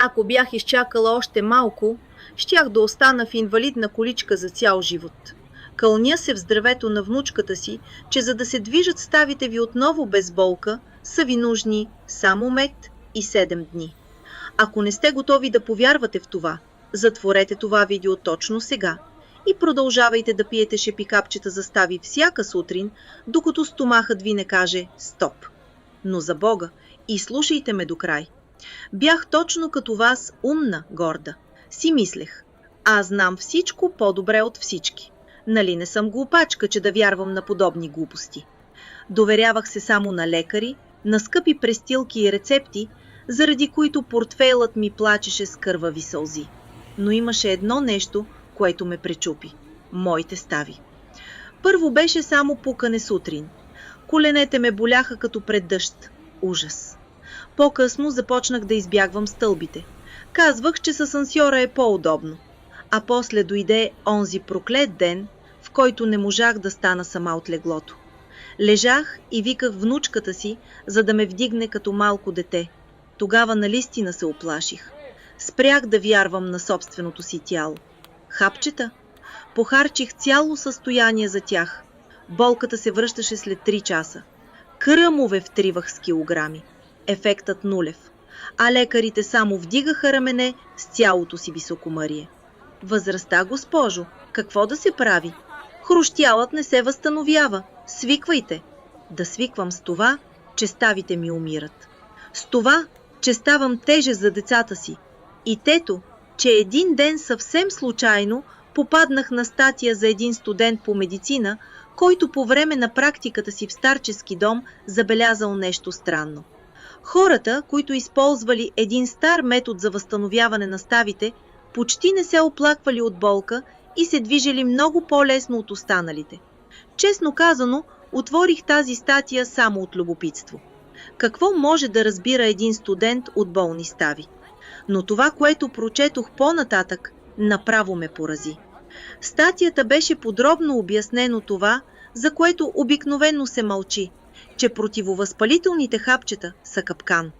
Ако бях изчакала още малко, щях да остана в инвалидна количка за цял живот. Кълня се в здравето на внучката си, че за да се движат ставите ви отново без болка, са ви нужни само мед и 7 дни. Ако не сте готови да повярвате в това, затворете това видео точно сега и продължавайте да пиете шепикапчета за стави всяка сутрин, докато стомахът ви не каже стоп. Но за Бога, изслушайте ме до край. Бях точно като вас умна, горда. Си мислех, аз знам всичко по-добре от всички. Нали не съм глупачка, че да вярвам на подобни глупости. Доверявах се само на лекари, на скъпи престилки и рецепти, заради които портфейлът ми плачеше с кървави сълзи. Но имаше едно нещо, което ме пречупи – моите стави. Първо беше само пукане сутрин. Коленете ме боляха като пред дъжд. Ужас. По-късно започнах да избягвам стълбите. Казвах, че с асансьора е по-удобно. А после дойде онзи проклет ден, в който не можах да стана сама от леглото. Лежах и виках внучката си, за да ме вдигне като малко дете. Тогава наистина се уплаших. Спрях да вярвам на собственото си тяло. Хапчета? Похарчих цяло състояние за тях. Болката се връщаше след 3 часа. Кръмове втривах с килограми. Ефектът нулев. А лекарите само вдигаха рамене с цялото си високомърие. Възрастта, госпожо, какво да се прави? Хрущялът не се възстановява. Свиквайте. Да свиквам с това, че ставите ми умират. С това, че ставам тежест за децата си. И тето, че един ден съвсем случайно попаднах на статия за един студент по медицина, който по време на практиката си в старчески дом забелязал нещо странно. Хората, които използвали един стар метод за възстановяване на ставите, почти не се оплаквали от болка и се движили много по-лесно от останалите. Честно казано, отворих тази статия само от любопитство. Какво може да разбира един студент от болни стави? Но това, което прочетох по-нататък, направо ме порази. Статията беше подробно обяснено това, за което обикновено се мълчи, че противовъзпалителните хапчета са капкан.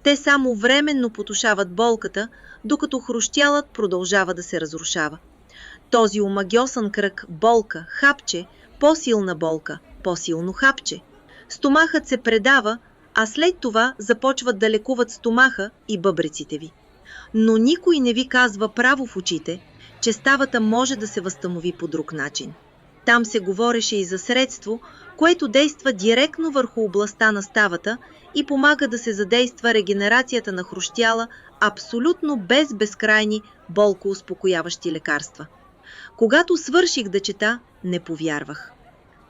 Те само временно потушават болката, докато хрущялът продължава да се разрушава. Този омагьосан кръг болка, хапче, по-силна болка, по-силно хапче. Стомахът се предава, а след това започват да лекуват стомаха и бъбреците ви. Но никой не ви казва право в очите, че ставата може да се възстанови по друг начин. Там се говореше и за средство, което действа директно върху областта на ставата и помага да се задейства регенерацията на хрущяла абсолютно без безкрайни болкоуспокояващи лекарства. Когато свърших да чета, не повярвах.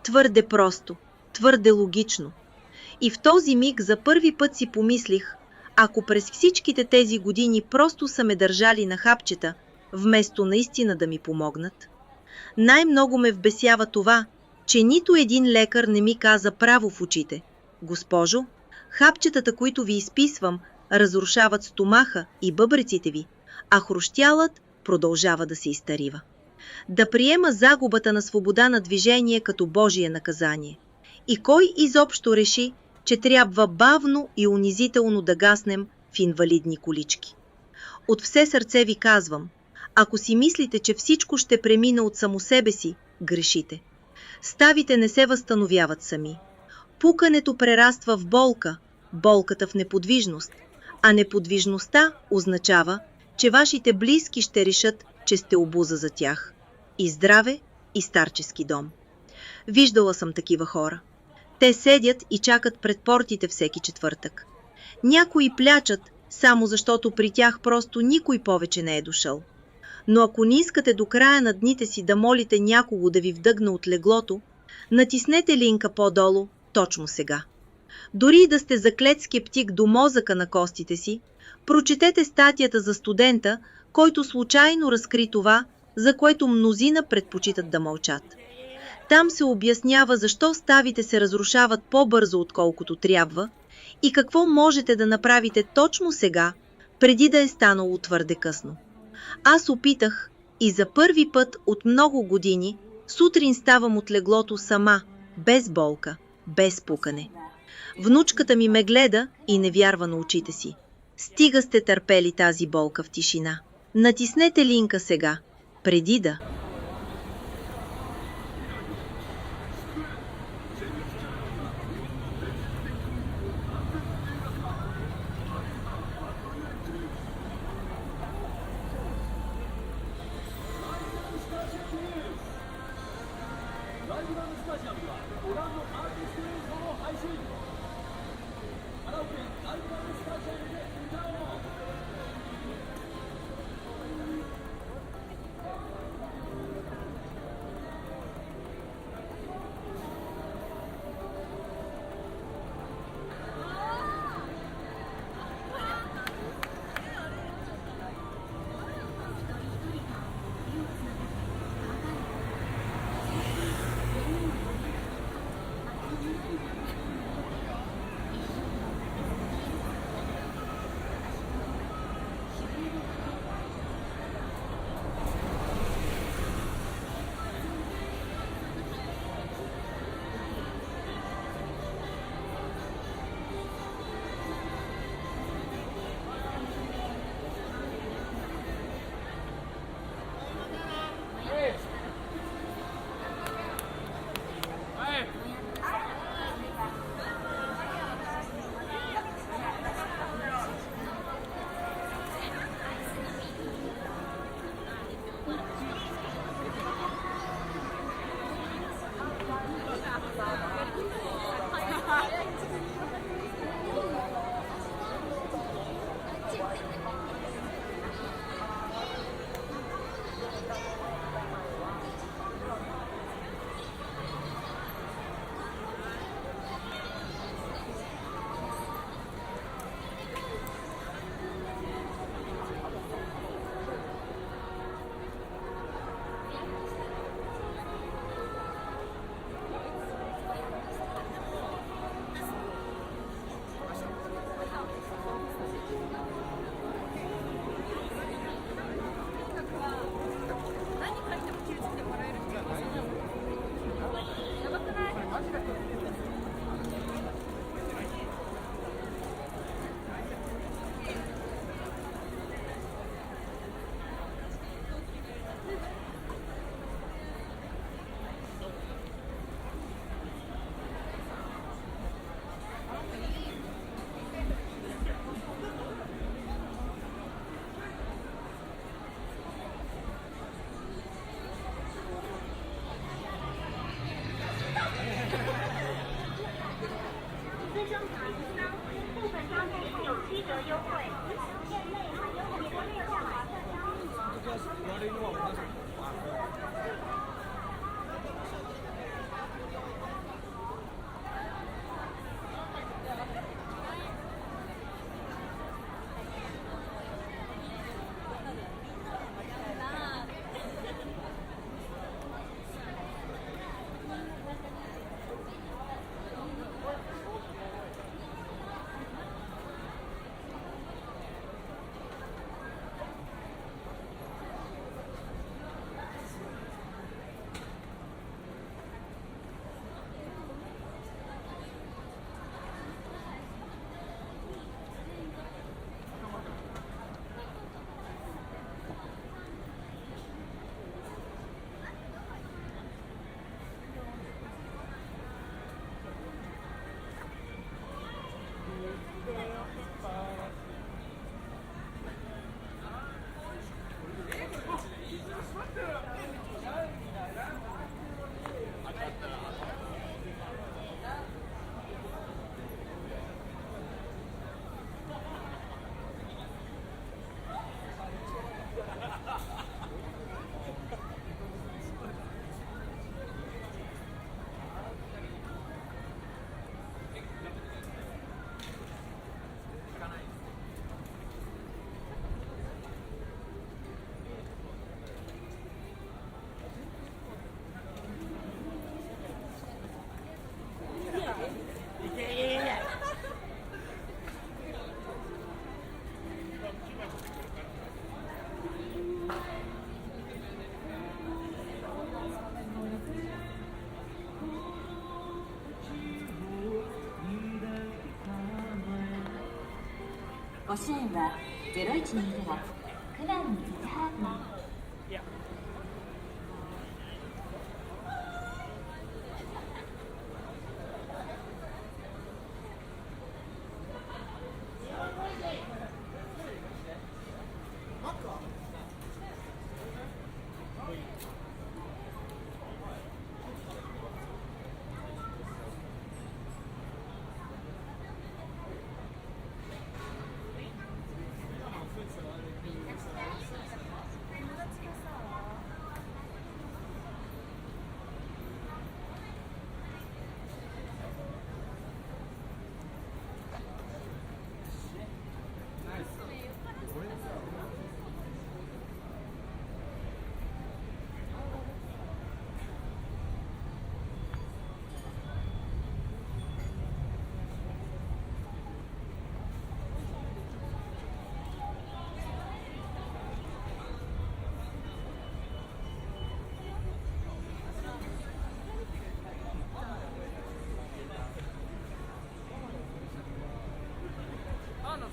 Твърде просто, твърде логично. И в този миг за първи път си помислих, ако през всичките тези години просто са ме държали на хапчета, вместо наистина да ми помогнат. Най-много ме вбесява това, че нито един лекар не ми каза право в очите. Госпожо, хапчетата, които ви изписвам, разрушават стомаха и бъбреците ви, а хрущялът продължава да се изтарива. Да приема загубата на свобода на движение като Божие наказание. И кой изобщо реши, че трябва бавно и унизително да гаснем в инвалидни колички? От все сърце ви казвам, ако си мислите, че всичко ще премине от само себе си, грешите. Ставите не се възстановяват сами. Пукането прераства в болка, болката в неподвижност, а неподвижността означава, че вашите близки ще решат, че сте обуза за тях. И здраве, и старчески дом. Виждала съм такива хора. Те седят и чакат пред портите всеки четвъртък. Някои плячат, само защото при тях просто никой повече не е дошъл. Но ако не искате до края на дните си да молите някого да ви вдъгне от леглото, натиснете линка по-долу точно сега. Дори да сте заклет скептик до мозъка на костите си, прочетете статията за студента, който случайно разкри това, за което мнозина предпочитат да мълчат. Там се обяснява защо ставите се разрушават по-бързо отколкото трябва и какво можете да направите точно сега, преди да е станало твърде късно. Аз опитах и за първи път от много години сутрин ставам от леглото сама, без болка, без пукане. Внучката ми ме гледа и не вярва на очите си. Стига сте търпели тази болка в тишина. Натиснете линка сега, преди да... ご支援は0120苦難に立ちハーフ。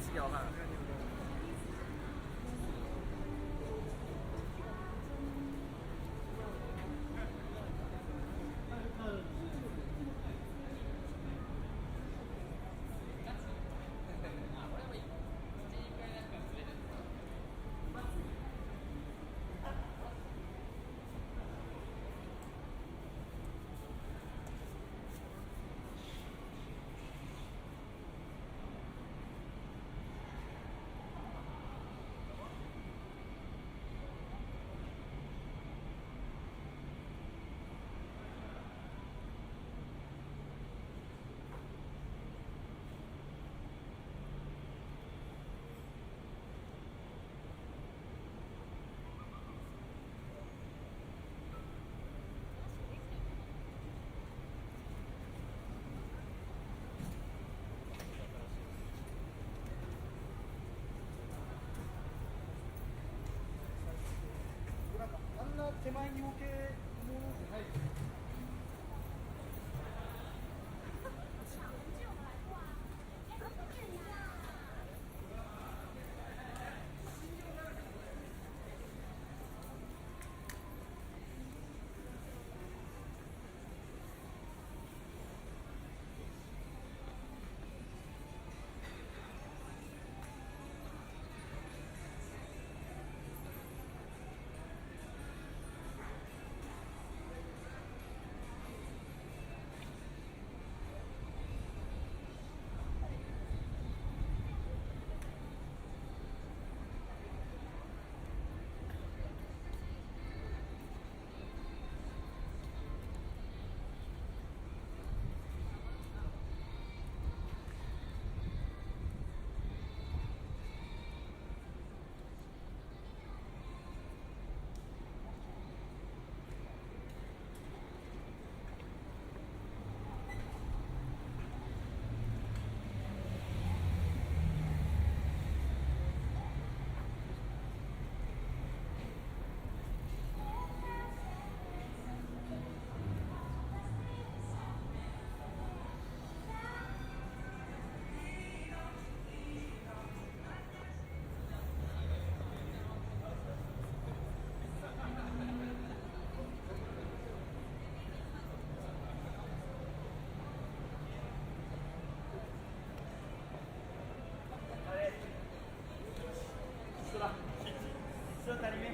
次は分からない。あんな手前に置けるものじゃないですね。一緒だ足りね。